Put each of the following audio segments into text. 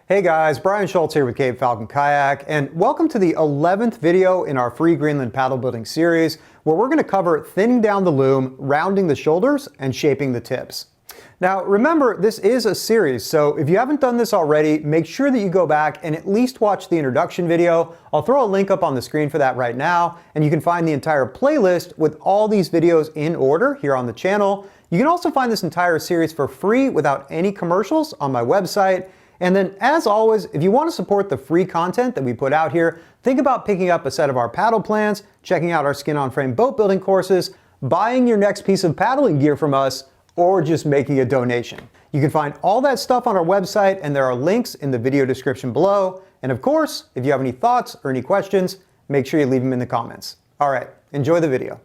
Hey guys, Brian Schultz here with Falcon Kayak, and welcome to the 11th video in our free Greenland paddle building series, where we're going to cover thinning down the loom, rounding the shoulders, and shaping the tips. Now remember, this is a series, so if you haven't done this already, make sure that you go back and at least watch the introduction video. I'll throw a link up on the screen for that right now, and you can find the entire playlist with all these videos in order here on the channel. You can also find this entire series for free without any commercials on my website. And then, as always, if you want to support the free content that we put out here, think about picking up a set of our paddle plans, checking out our skin-on-frame boat building courses, buying your next piece of paddling gear from us, or just making a donation. You can find all that stuff on our website, and there are links in the video description below. And of course, if you have any thoughts or any questions, make sure you leave them in the comments. All right, enjoy the video.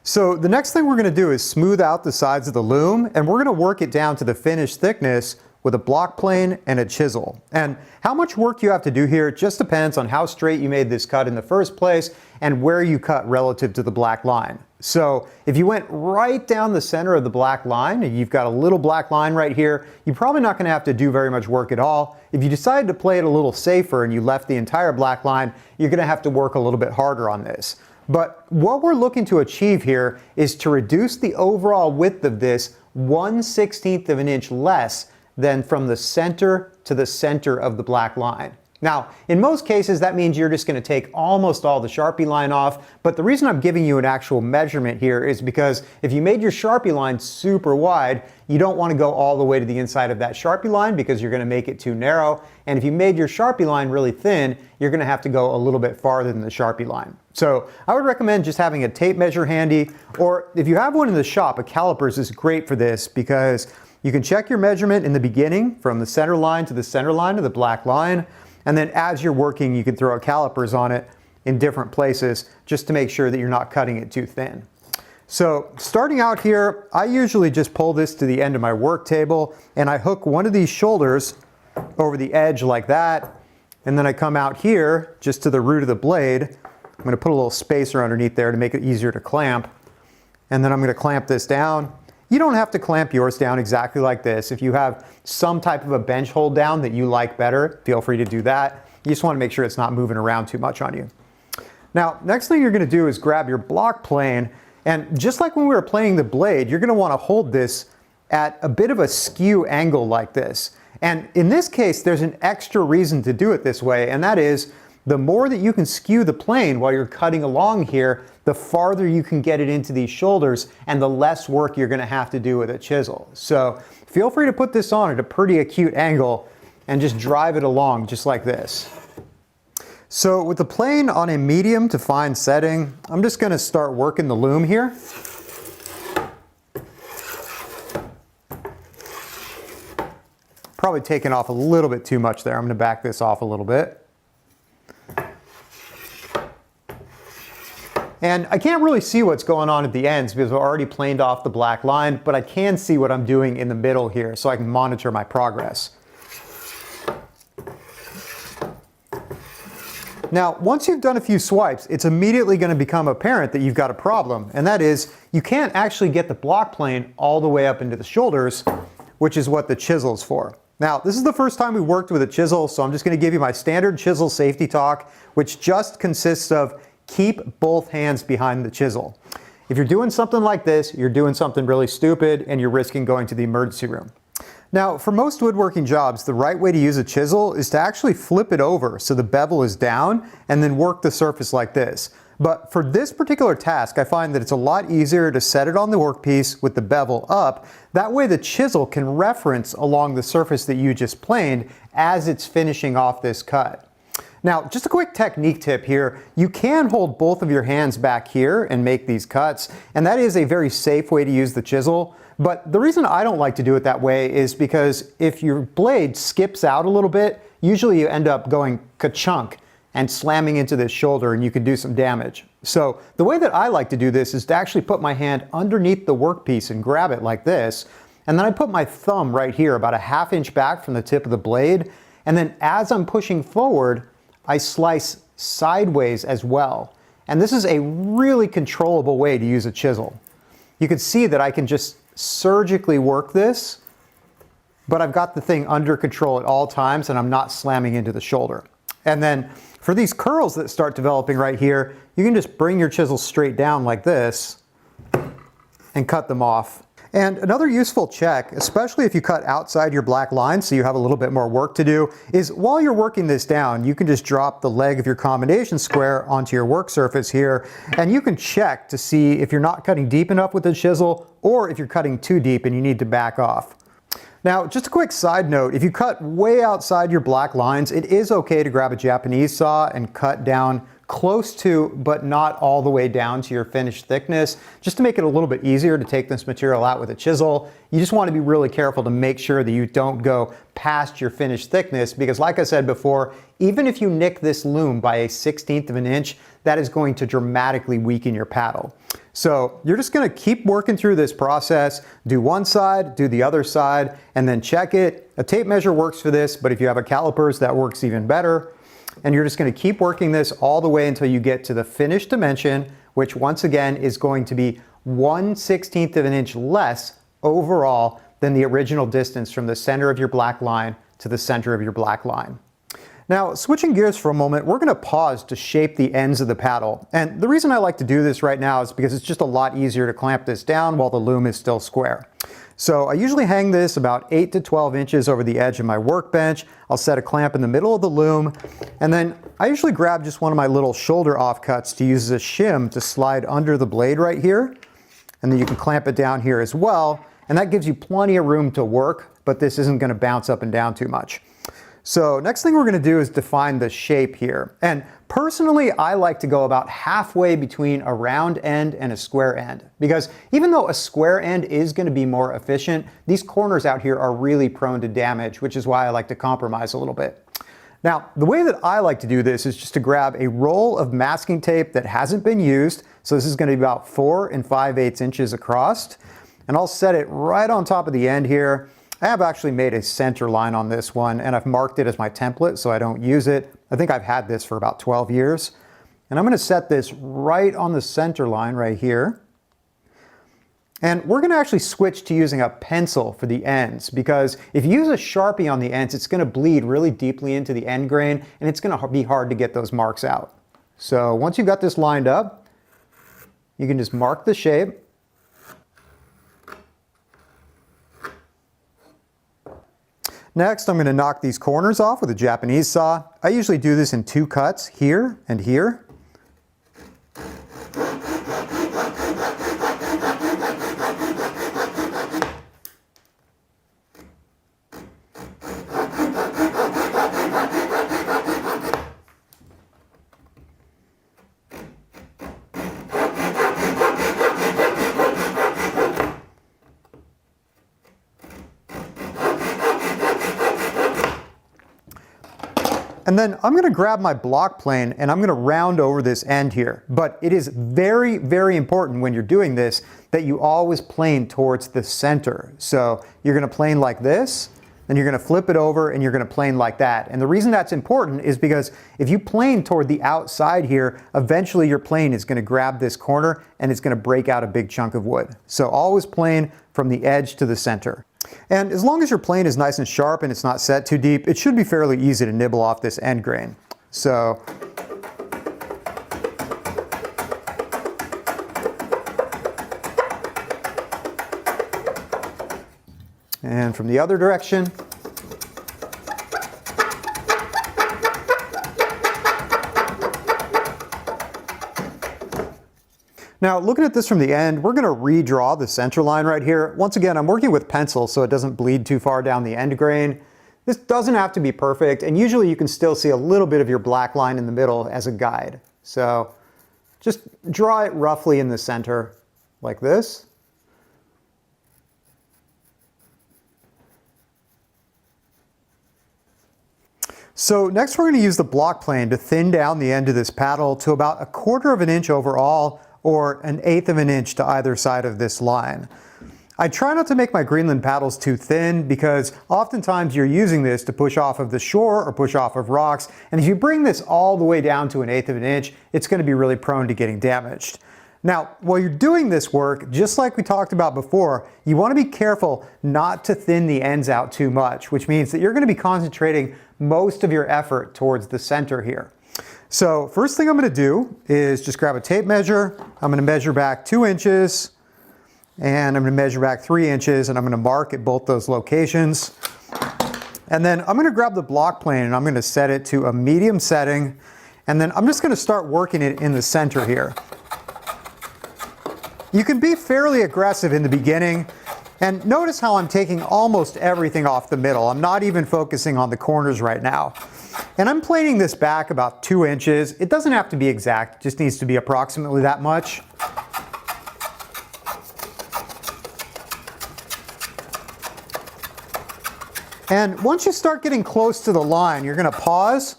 So the next thing we're going to do is smooth out the sides of the loom, and we're going to work it down to the finished thickness with a block plane and a chisel. And how much work you have to do here just depends on how straight you made this cut in the first place and where you cut relative to the black line. So if you went right down the center of the black line and you've got a little black line right here, you're probably not going to have to do very much work at all. If you decided to play it a little safer and you left the entire black line, you're going to have to work a little bit harder on this. But what we're looking to achieve here is to reduce the overall width of this 1/16 of an inch less than from the center to the center of the black line. Now, in most cases, that means you're just going to take almost all the Sharpie line off, but the reason I'm giving you an actual measurement here is because if you made your Sharpie line super wide, you don't want to go all the way to the inside of that Sharpie line because you're going to make it too narrow. And if you made your Sharpie line really thin, you're going to have to go a little bit farther than the Sharpie line. So I would recommend just having a tape measure handy, or if you have one in the shop, a calipers is great for this because you can check your measurement in the beginning from the center line to the center line of the black line. And then as you're working, you can throw calipers on it in different places just to make sure that you're not cutting it too thin. So starting out here, I usually just pull this to the end of my work table and I hook one of these shoulders over the edge like that. And then I come out here just to the root of the blade. I'm going to put a little spacer underneath there to make it easier to clamp. And then I'm going to clamp this down. You don't have to clamp yours down exactly like this. If you have some type of a bench hold down that you like better, feel free to do that. You just want to make sure it's not moving around too much on you. Now, next thing you're going to do is grab your block plane, and just like when we were planing the blade, you're going to want to hold this at a bit of a skew angle like this. And in this case, there's an extra reason to do it this way, and that is the more that you can skew the plane while you're cutting along here, the farther you can get it into these shoulders and the less work you're going to have to do with a chisel. So feel free to put this on at a pretty acute angle and just drive it along just like this. So with the plane on a medium to fine setting, I'm just going to start working the loom here. Probably taking off a little bit too much there. I'm going to back this off a little bit. And I can't really see what's going on at the ends because I've already planed off the black line, but I can see what I'm doing in the middle here so I can monitor my progress. Now, once you've done a few swipes, it's immediately going to become apparent that you've got a problem, and that is you can't actually get the block plane all the way up into the shoulders, which is what the chisel's for. Now, this is the first time we worked with a chisel, so I'm just going to give you my standard chisel safety talk, which just consists of keep both hands behind the chisel. If you're doing something like this, you're doing something really stupid and you're risking going to the emergency room. Now, for most woodworking jobs, the right way to use a chisel is to actually flip it over so the bevel is down and then work the surface like this. But for this particular task, I find that it's a lot easier to set it on the workpiece with the bevel up. That way the chisel can reference along the surface that you just planed as it's finishing off this cut. Now, just a quick technique tip here. You can hold both of your hands back here and make these cuts, and that is a very safe way to use the chisel. But the reason I don't like to do it that way is because if your blade skips out a little bit, usually you end up going ka-chunk and slamming into this shoulder and you can do some damage. So the way that I like to do this is to actually put my hand underneath the workpiece and grab it like this. And then I put my thumb right here about a ½ inch back from the tip of the blade. And then as I'm pushing forward, I slice sideways as well. And this is a really controllable way to use a chisel. You can see that I can just surgically work this, but I've got the thing under control at all times and I'm not slamming into the shoulder. And then for these curls that start developing right here, you can just bring your chisel straight down like this and cut them off. And another useful check, especially if you cut outside your black line so you have a little bit more work to do, is while you're working this down, you can just drop the leg of your combination square onto your work surface here, and you can check to see if you're not cutting deep enough with the chisel or if you're cutting too deep and you need to back off. Now, just a quick side note, if you cut way outside your black lines, it is okay to grab a Japanese saw and cut down close to, but not all the way down to your finished thickness, just to make it a little bit easier to take this material out with a chisel. You just want to be really careful to make sure that you don't go past your finished thickness, because like I said before, even if you nick this loom by a 1/16 of an inch, that is going to dramatically weaken your paddle. So you're just going to keep working through this process, do one side, do the other side, and then check it. A tape measure works for this, but if you have a calipers, that works even better. And you're just going to keep working this all the way until you get to the finished dimension, which once again is going to be 1/16 of an inch less overall than the original distance from the center of your black line to the center of your black line. Now, switching gears for a moment, we're going to pause to shape the ends of the paddle. And the reason I like to do this right now is because it's just a lot easier to clamp this down while the loom is still square. So I usually hang this about 8 to 12 inches over the edge of my workbench. I'll set a clamp in the middle of the loom, and then I usually grab just one of my little shoulder offcuts to use as a shim to slide under the blade right here. And then you can clamp it down here as well, and that gives you plenty of room to work, but this isn't going to bounce up and down too much. So next thing we're going to do is define the shape here. And personally, I like to go about halfway between a round end and a square end, because even though a square end is going to be more efficient, these corners out here are really prone to damage, which is why I like to compromise a little bit. Now, the way that I like to do this is just to grab a roll of masking tape that hasn't been used. So this is going to be about 4 5/8 inches across, and I'll set it right on top of the end here. I have actually made a center line on this one, and I've marked it as my template so I don't use it. I think I've had this for about 12 years. And I'm going to set this right on the center line right here. And we're going to actually switch to using a pencil for the ends, because if you use a Sharpie on the ends, it's going to bleed really deeply into the end grain, and it's going to be hard to get those marks out. So once you've got this lined up, you can just mark the shape. Next, I'm going to knock these corners off with a Japanese saw. I usually do this in 2 cuts, here and here. And then I'm going to grab my block plane and I'm going to round over this end here. But it is very, very important when you're doing this that you always plane towards the center. So you're going to plane like this, then you're going to flip it over and you're going to plane like that. And the reason that's important is because if you plane toward the outside here, eventually your plane is going to grab this corner and it's going to break out a big chunk of wood. So always plane from the edge to the center. And as long as your plane is nice and sharp and it's not set too deep, it should be fairly easy to nibble off this end grain. So and from the other direction. Now, looking at this from the end, we're going to redraw the center line right here. Once again, I'm working with pencil so it doesn't bleed too far down the end grain. This doesn't have to be perfect, and usually you can still see a little bit of your black line in the middle as a guide. So just draw it roughly in the center like this. So next we're going to use the block plane to thin down the end of this paddle to about 1/4 of an inch overall, or 1/8 of an inch to either side of this line. I try not to make my Greenland paddles too thin because oftentimes you're using this to push off of the shore or push off of rocks, and if you bring this all the way down to 1/8 of an inch, it's going to be really prone to getting damaged. Now, while you're doing this work, just like we talked about before, you want to be careful not to thin the ends out too much, which means that you're going to be concentrating most of your effort towards the center here. So first thing I'm going to do is just grab a tape measure. I'm going to measure back 2 inches, and I'm going to measure back 3 inches, and I'm going to mark at both those locations. And then I'm going to grab the block plane and I'm going to set it to a medium setting, and then I'm just going to start working it in the center here. You can be fairly aggressive in the beginning, and notice how I'm taking almost everything off the middle. I'm not even focusing on the corners right now. And I'm planing this back about 2 inches. It doesn't have to be exact, it just needs to be approximately that much. And once you start getting close to the line, you're going to pause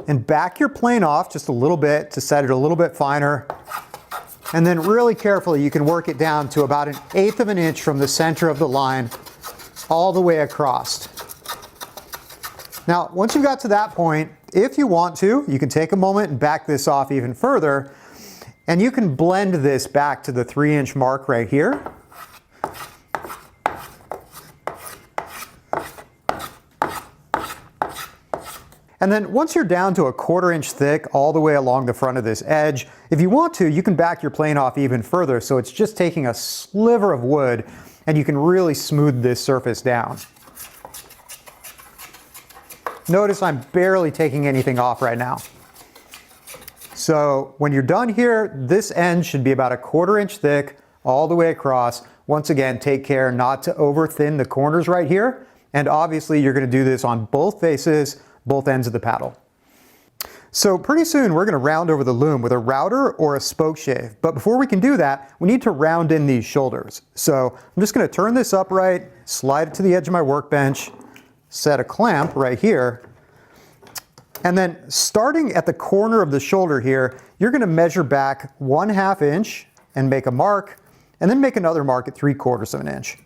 and back your plane off just a little bit to set it a little bit finer. And then really carefully, you can work it down to about 1/8 of an inch from the center of the line all the way across. Now, once you've got to that point, if you want to, you can take a moment and back this off even further, and you can blend this back to the 3-inch mark right here. And then once you're down to 1/4 inch thick all the way along the front of this edge, if you want to, you can back your plane off even further, so it's just taking a sliver of wood and you can really smooth this surface down. Notice I'm barely taking anything off right now. So when you're done here, this end should be about 1/4 inch thick all the way across. Once again, take care not to over thin the corners right here. And obviously you're going to do this on both faces, both ends of the paddle. So pretty soon we're going to round over the loom with a router or a spoke shave. But before we can do that, we need to round in these shoulders. So I'm just going to turn this upright, slide it to the edge of my workbench, set a clamp right here. And then starting at the corner of the shoulder here, you're going to measure back 1/2 inch and make a mark, and then make another mark at 3/4 of an inch.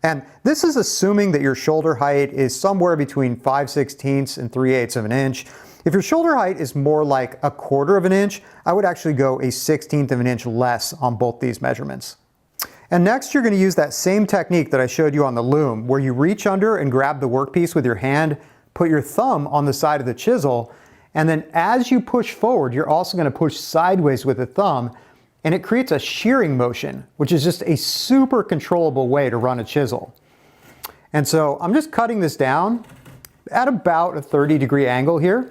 And this is assuming that your shoulder height is somewhere between 5/16 and 3/8 of an inch. If your shoulder height is more like 1/4 of an inch, I would actually go 1/16 of an inch less on both these measurements. And next you're going to use that same technique that I showed you on the loom, where you reach under and grab the workpiece with your hand, put your thumb on the side of the chisel, and then as you push forward, you're also going to push sideways with the thumb, and it creates a shearing motion, which is just a super controllable way to run a chisel. And so I'm just cutting this down at about a 30-degree angle here.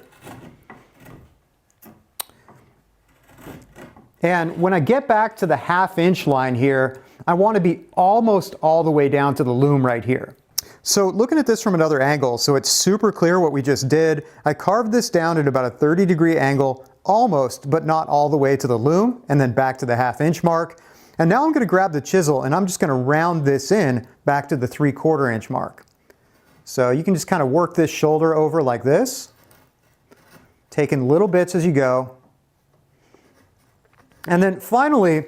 And when I get back to the 1/2 inch line here, I want to be almost all the way down to the loom right here. So looking at this from another angle, so it's super clear what we just did, I carved this down at about a 30-degree angle, almost, but not all the way to the loom, and then back to the 1/2 inch mark. And now I'm going to grab the chisel and I'm just going to round this in back to the 3/4 inch mark. So you can just kind of work this shoulder over like this, taking little bits as you go. And then finally,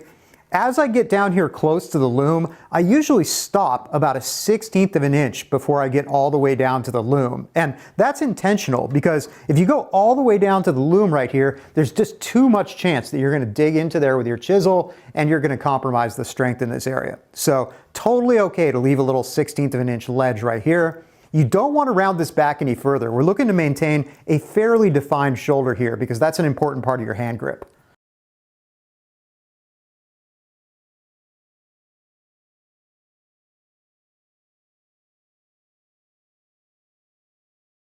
as I get down here close to the loom, I usually stop about 1/16 of an inch before I get all the way down to the loom. And that's intentional, because if you go all the way down to the loom right here, there's just too much chance that you're going to dig into there with your chisel and you're going to compromise the strength in this area. So totally okay to leave a little 1/16 of an inch ledge right here. You don't want to round this back any further. We're looking to maintain a fairly defined shoulder here because that's an important part of your hand grip.